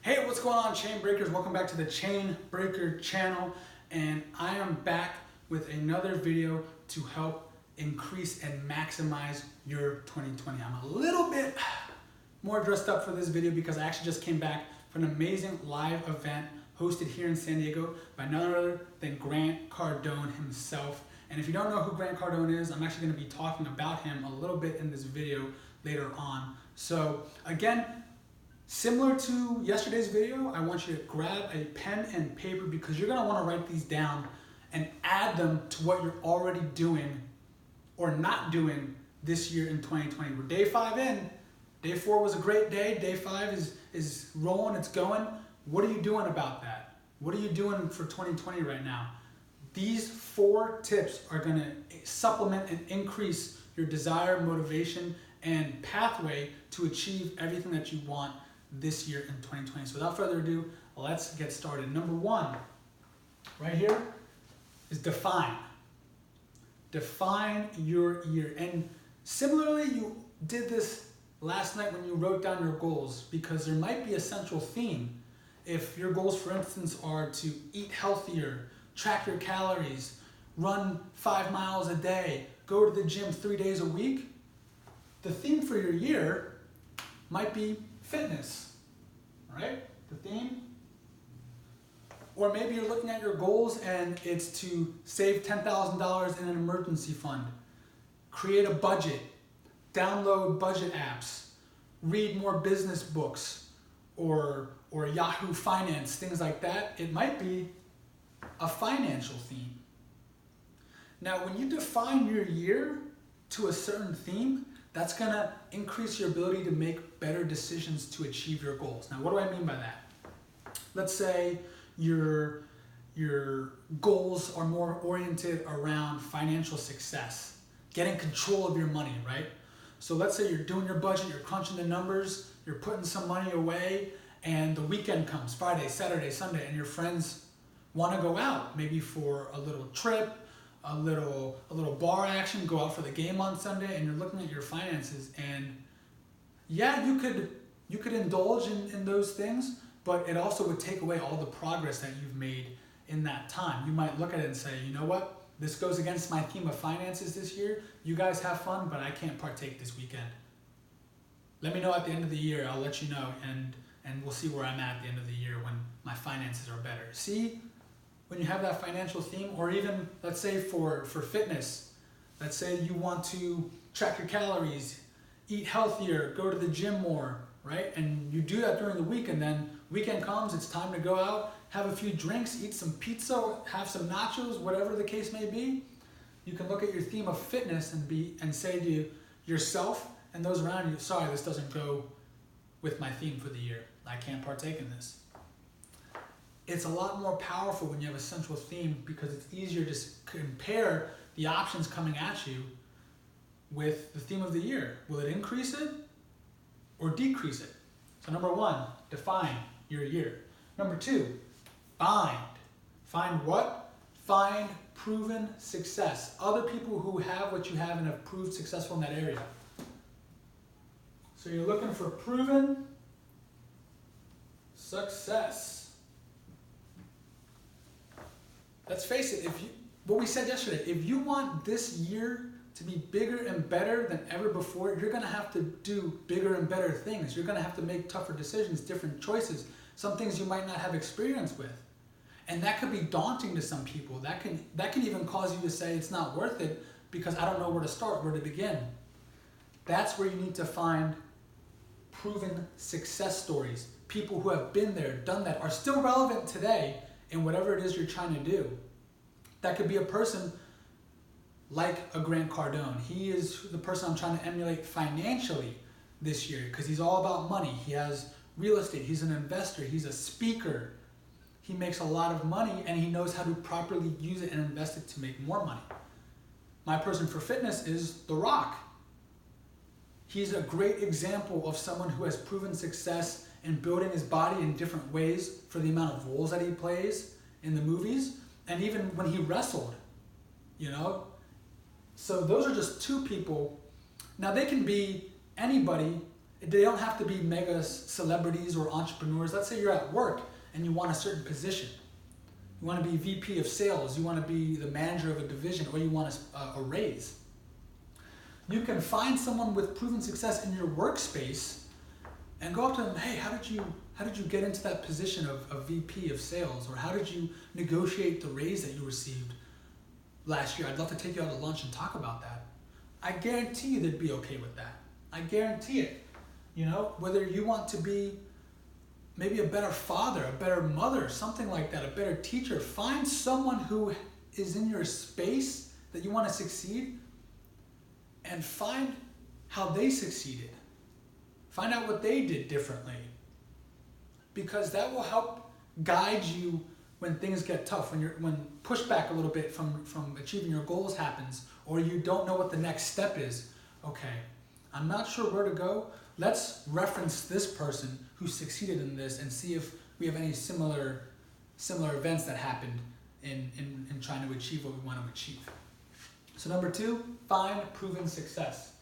Hey, what's going on, Chain Breakers? Welcome back to the Chain Breaker channel, and I am back with another video to help increase and maximize your 2020. I'm a little bit more dressed up for this video because I actually just came back from an amazing live event hosted here in San Diego by none other than Grant Cardone himself. And if you don't know who Grant Cardone is, I'm actually going to be talking about him a little bit in this video later on. So again, similar to yesterday's video, I want you to grab a pen and paper because you're going to want to write these down and add them to what you're already doing or not doing this year in 2020. We're day 5 in. Day 4 was a great day. Day 5 is rolling, it's going. What are you doing about that? What are you doing for 2020 right now? These 4 tips are going to supplement and increase your desire, motivation, and pathway to achieve everything that you want this year in 2020. So without further ado, let's get started. Number 1, right here, is define. Define your year. And similarly, you did this last night when you wrote down your goals because there might be a central theme. If your goals, for instance, are to eat healthier, track your calories, run 5 miles a day, go to the gym 3 days a week, the theme for your year might be fitness, right? The theme. Or maybe you're looking at your goals and it's to save $10,000 in an emergency fund, create a budget, download budget apps, read more business books, or Yahoo Finance, things like that. It might be a financial theme. Now, when you define your year to a certain theme, that's going to increase your ability to make better decisions to achieve your goals. Now, what do I mean by that? Let's say your goals are more oriented around financial success, getting control of your money, right? So let's say you're doing your budget, you're crunching the numbers, you're putting some money away, and the weekend comes, Friday, Saturday, Sunday, and your friends want to go out, maybe for a little trip, a little bar action, go out for the game on Sunday, and you're looking at your finances, and yeah, you could indulge in those things, but it also would take away all the progress that you've made in that time. You might look at it and say, you know what, this goes against my theme of finances this year. You guys have fun, but I can't partake this weekend. Let me know at the end of the year. I'll let you know, and we'll see where I'm at the end of the year when my finances are better. See? When you have that financial theme, or even, let's say for fitness, let's say you want to track your calories, eat healthier, go to the gym more, right? And you do that during the week, and then weekend comes, it's time to go out, have a few drinks, eat some pizza, have some nachos, whatever the case may be. You can look at your theme of fitness and say to yourself and those around you, sorry, this doesn't go with my theme for the year. I can't partake in this. It's a lot more powerful when you have a central theme because it's easier to compare the options coming at you with the theme of the year. Will it increase it or decrease it? So number 1, define your year. Number 2, find. Find what? Find proven success. Other people who have what you have and have proved successful in that area. So you're looking for proven success. Let's face it, what we said yesterday, if you want this year to be bigger and better than ever before, you're going to have to do bigger and better things. You're going to have to make tougher decisions, different choices, some things you might not have experience with. And that could be daunting to some people. That can even cause you to say it's not worth it because I don't know where to start, where to begin. That's where you need to find proven success stories. People who have been there, done that, are still relevant today in whatever it is you're trying to do. That could be a person like a Grant Cardone. He is the person I'm trying to emulate financially this year because he's all about money. He has real estate. He's an investor. He's a speaker. He makes a lot of money and he knows how to properly use it and invest it to make more money. My person for fitness is The Rock. He's a great example of someone who has proven success in building his body in different ways for the amount of roles that he plays in the movies, and even when he wrestled, you know? So those are just 2 people. Now they can be anybody They don't have to be mega celebrities or entrepreneurs. Let's say you're at work and you want a certain position. You want to be VP of sales, you want to be the manager of a division, or you want a raise. You can find someone with proven success in your workspace and go up to them, hey, how did you get into that position of VP of sales? Or how did you negotiate the raise that you received last year? I'd love to take you out to lunch and talk about that. I guarantee you they'd be okay with that. I guarantee it. You know, whether you want to be maybe a better father, a better mother, something like that, a better teacher, find someone who is in your space that you want to succeed and find how they succeeded. Find out what they did differently. Because that will help guide you when things get tough, when pushback a little bit from achieving your goals happens, or you don't know what the next step is. Okay, I'm not sure where to go. Let's reference this person who succeeded in this and see if we have any similar events that happened in trying to achieve what we want to achieve. So number 2, find proven success.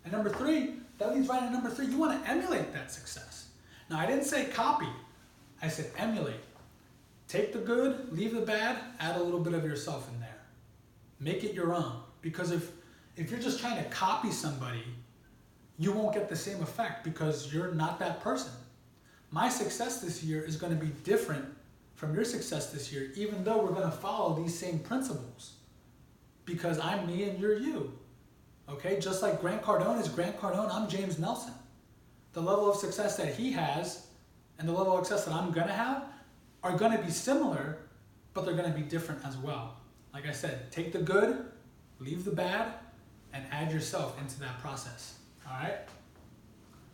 And number 3, that leads right into number 3. You want to emulate that success. Now, I didn't say copy. I said emulate. Take the good, leave the bad, add a little bit of yourself in there. Make it your own. Because if you're just trying to copy somebody, you won't get the same effect because you're not that person. My success this year is going to be different from your success this year, even though we're going to follow these same principles. Because I'm me and you're you. Okay? Just like Grant Cardone is Grant Cardone, I'm James Nelson. The level of success that he has and the level of success that I'm going to have are going to be similar, but they're going to be different as well. Like I said, take the good, leave the bad, and add yourself into that process. All right?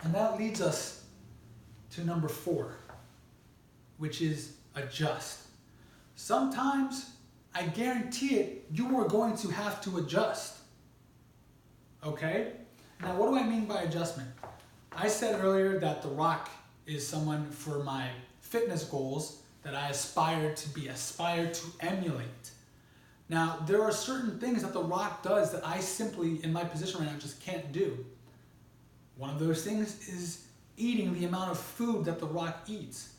And that leads us to number 4, which is adjust. Sometimes, I guarantee it, you are going to have to adjust. Okay? Now, what do I mean by adjustment? I said earlier that The Rock is someone for my fitness goals that I aspire to emulate. Now, there are certain things that The Rock does that I simply, in my position right now, just can't do. One of those things is eating the amount of food that The Rock eats.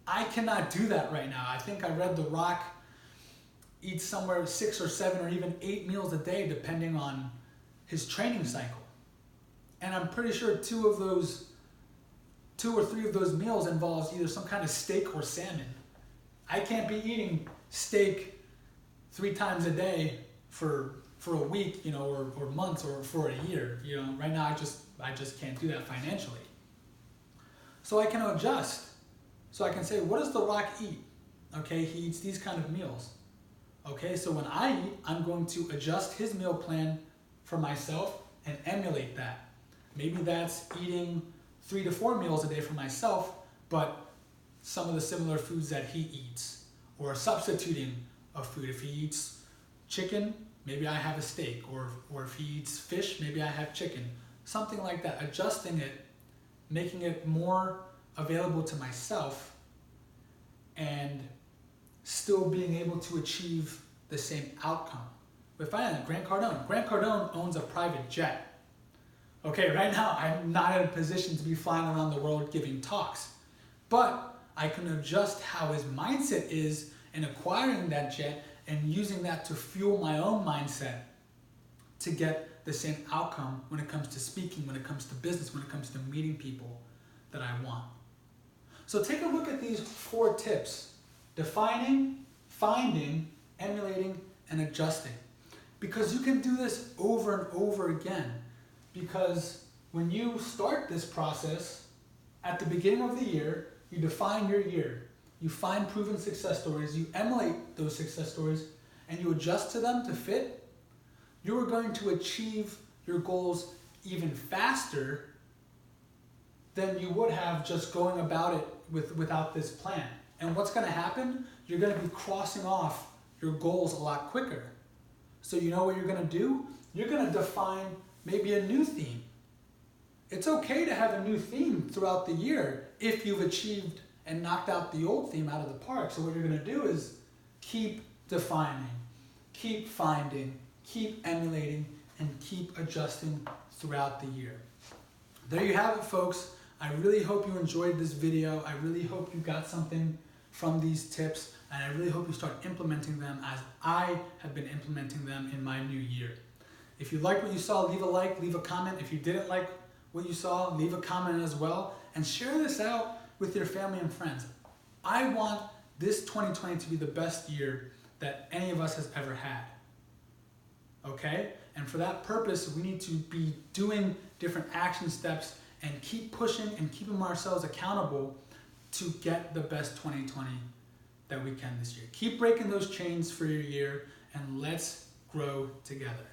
I cannot do that right now. I think I read The Rock eats somewhere 6 or 7 or even 8 meals a day depending on his training cycle. And I'm pretty sure 2 or 3 of those meals involves either some kind of steak or salmon. I can't be eating steak 3 times a day for a week, or months, or for a year. Right now I just can't do that financially. So I can adjust. So I can say, what does The Rock eat? Okay, he eats these kind of meals. Okay, so when I eat, I'm going to adjust his meal plan for myself and emulate that. Maybe that's eating 3 to 4 meals a day for myself, but some of the similar foods that he eats, or substituting a food. If he eats chicken, maybe I have a steak, or if he eats fish, maybe I have chicken. Something like that, adjusting it, making it more available to myself, and still being able to achieve the same outcome. If I had Grant Cardone owns a private jet. Okay, right now I'm not in a position to be flying around the world giving talks, but I can adjust how his mindset is in acquiring that jet and using that to fuel my own mindset to get the same outcome when it comes to speaking, when it comes to business, when it comes to meeting people that I want. So take a look at these 4 tips: defining, finding, emulating, and adjusting. Because you can do this over and over again. Because when you start this process, at the beginning of the year, you define your year. You find proven success stories, you emulate those success stories, and you adjust to them to fit, you're going to achieve your goals even faster than you would have just going about it without this plan. And what's going to happen? You're going to be crossing off your goals a lot quicker. So you know what you're going to do? You're going to define maybe a new theme. It's okay to have a new theme throughout the year if you've achieved and knocked out the old theme out of the park. So what you're going to do is keep defining, keep finding, keep emulating, and keep adjusting throughout the year. there you have it, folks. I really hope you enjoyed this video. I really hope you got something from these tips, and I really hope you start implementing them as I have been implementing them in my new year. If you like what you saw, leave a like, leave a comment. If you didn't like what you saw, leave a comment as well, and share this out with your family and friends. I want this 2020 to be the best year that any of us has ever had. Okay? And for that purpose, we need to be doing different action steps and keep pushing and keeping ourselves accountable to get the best 2020 that we can this year. Keep breaking those chains for your year, and let's grow together.